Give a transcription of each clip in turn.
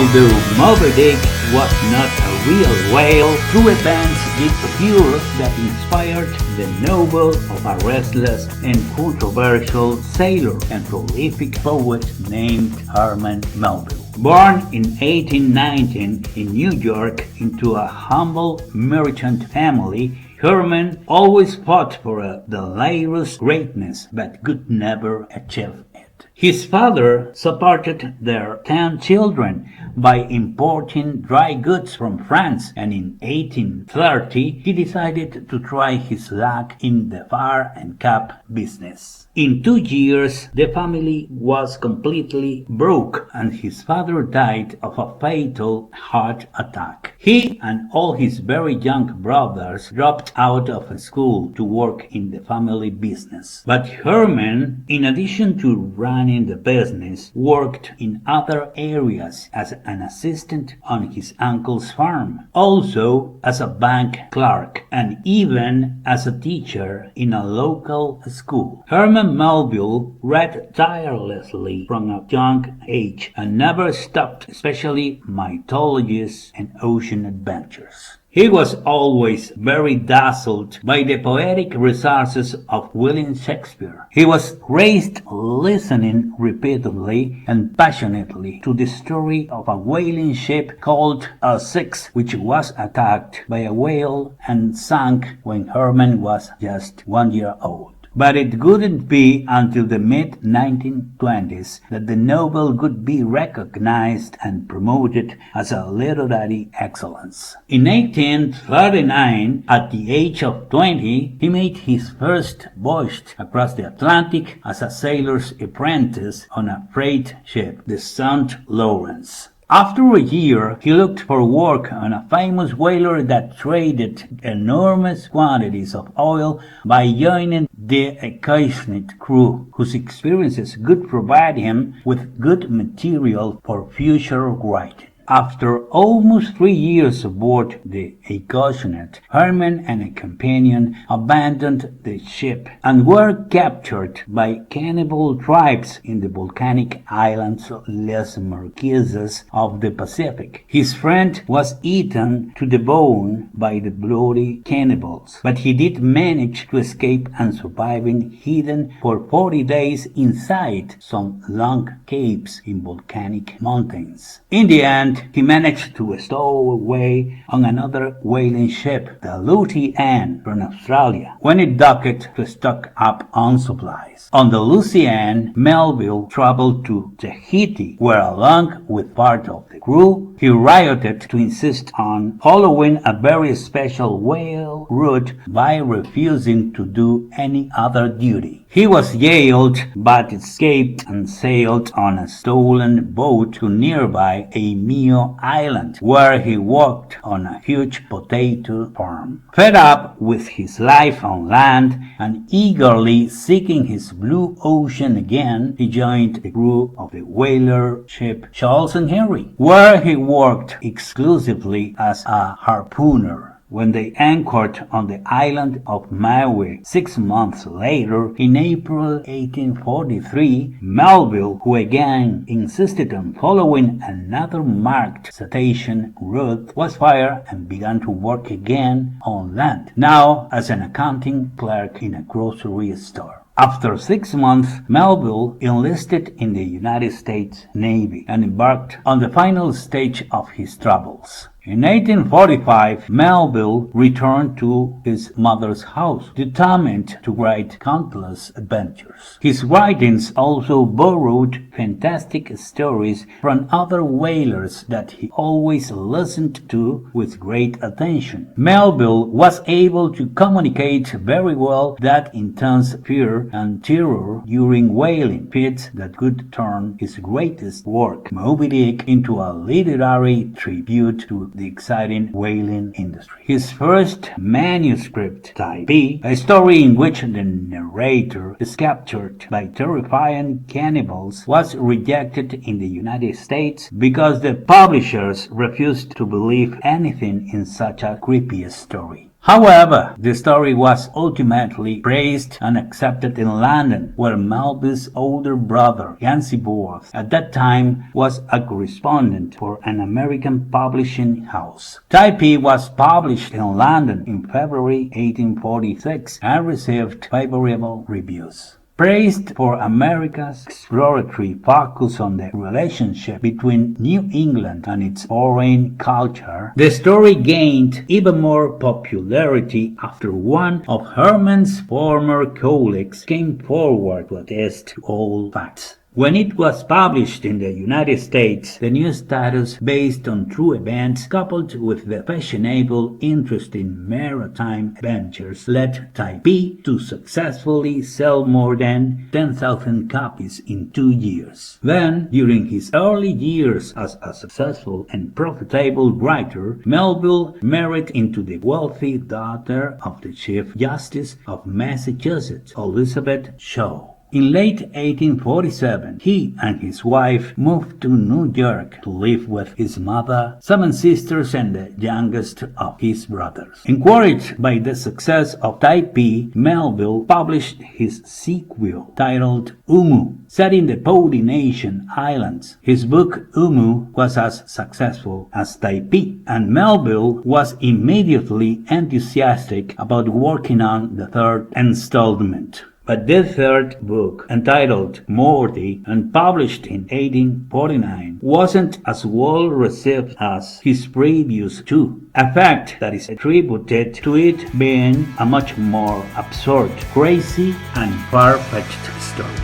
Although Moby Dick was not a real whale, true events did occur that inspired the novel of a restless and controversial sailor and prolific poet named Herman Melville. Born in 1819 in New York into a humble merchant family, Herman always fought for a delirious greatness but could never achieve it. His father supported their 10 children by importing dry goods from France, and in 1830 he decided to try his luck in the fur and cap business. In 2 years, the family was completely broke, and his father died of a fatal heart attack. He and all his very young brothers dropped out of school to work in the family business. But Herman, in addition to running the business, worked in other areas as an assistant on his uncle's farm, also as a bank clerk, and even as a teacher in a local school. Herman Melville read tirelessly from a young age and never stopped, especially mythologies and ocean adventures. He was always very dazzled by the poetic resources of William Shakespeare. He was raised listening repeatedly and passionately to the story of a whaling ship called Essex, which was attacked by a whale and sank when Herman was just 1 year old. But it wouldn't be until the mid-1920s that the novel could be recognized and promoted as a literary excellence. In 1839, at the age of 20, he made his first voyage across the Atlantic as a sailor's apprentice on a freight ship, the St. Lawrence. After a year, he looked for work on a famous whaler that traded enormous quantities of oil by joining the occasional crew, whose experiences could provide him with good material for future writing. After almost 3 years aboard the Acacionet, Herman and a companion abandoned the ship and were captured by cannibal tribes in the volcanic islands Les Marquesas of the Pacific. His friend was eaten to the bone by the bloody cannibals, but he did manage to escape and surviving hidden for 40 days inside some long caves in volcanic mountains. In the end, he managed to stow away on another whaling ship, the Delusional, from Australia, when it docked to stock up on supplies. On the Delusional, Melville traveled to Tahiti, where along with part of the crew, he rioted to insist on following a very special whale route by refusing to do any other duty. He was jailed but escaped and sailed on a stolen boat to nearby Amio Island, where he worked on a huge potato farm. Fed up with his life on land and eagerly seeking his blue ocean again, he joined the crew of the whaler ship Charles and Henry, where he worked exclusively as a harpooner. When they anchored on the island of Maui 6 months later, in April 1843, Melville, who again insisted on following another marked cetacean route, was fired and began to work again on land, now as an accounting clerk in a grocery store. After 6 months, Melville enlisted in the United States Navy and embarked on the final stage of his travels. In 1845, Melville returned to his mother's house, determined to write countless adventures. His writings also borrowed fantastic stories from other whalers that he always listened to with great attention. Melville was able to communicate very well that intense fear and terror during whaling, feats that could turn his greatest work, Moby Dick, into a literary tribute to the exciting whaling industry. His first manuscript, Type B, a story in which the narrator is captured by terrifying cannibals, was rejected in the United States because the publishers refused to believe anything in such a creepy story. However, the story was ultimately praised and accepted in London, where Melville's older brother, Boas, at that time was a correspondent for an American publishing house. Typee was published in London in February 1846 and received favorable reviews. Praised for America's exploratory focus on the relationship between New England and its foreign culture, the story gained even more popularity after one of Herman's former colleagues came forward to attest to all facts. When it was published in the United States, the new status based on true events coupled with the fashionable interest in maritime ventures led Typee to successfully sell more than 10,000 copies in 2 years. Then, during his early years as a successful and profitable writer, Melville married into the wealthy daughter of the Chief Justice of Massachusetts, Elizabeth Shaw. In late 1847, he and his wife moved to New York to live with his mother, 7 sisters, and the youngest of his brothers. Encouraged by the success of Typee, Melville published his sequel titled Umu, set in the Polynesian Islands. His book Umu was as successful as Typee, and Melville was immediately enthusiastic about working on the third installment. But the third book, entitled Moby and published in 1849, wasn't as well received as his previous two, a fact that is attributed to it being a much more absurd, crazy, and far-fetched story.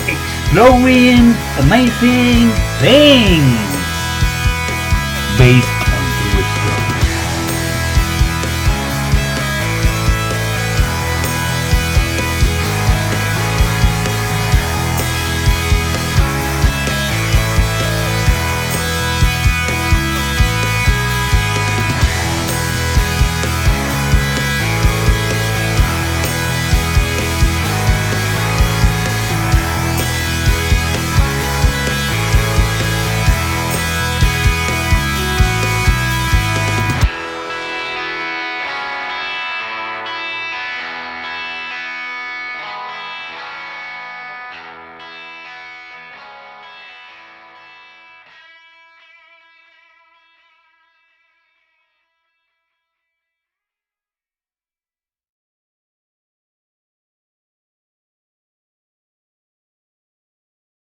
Exploring amazing things! Based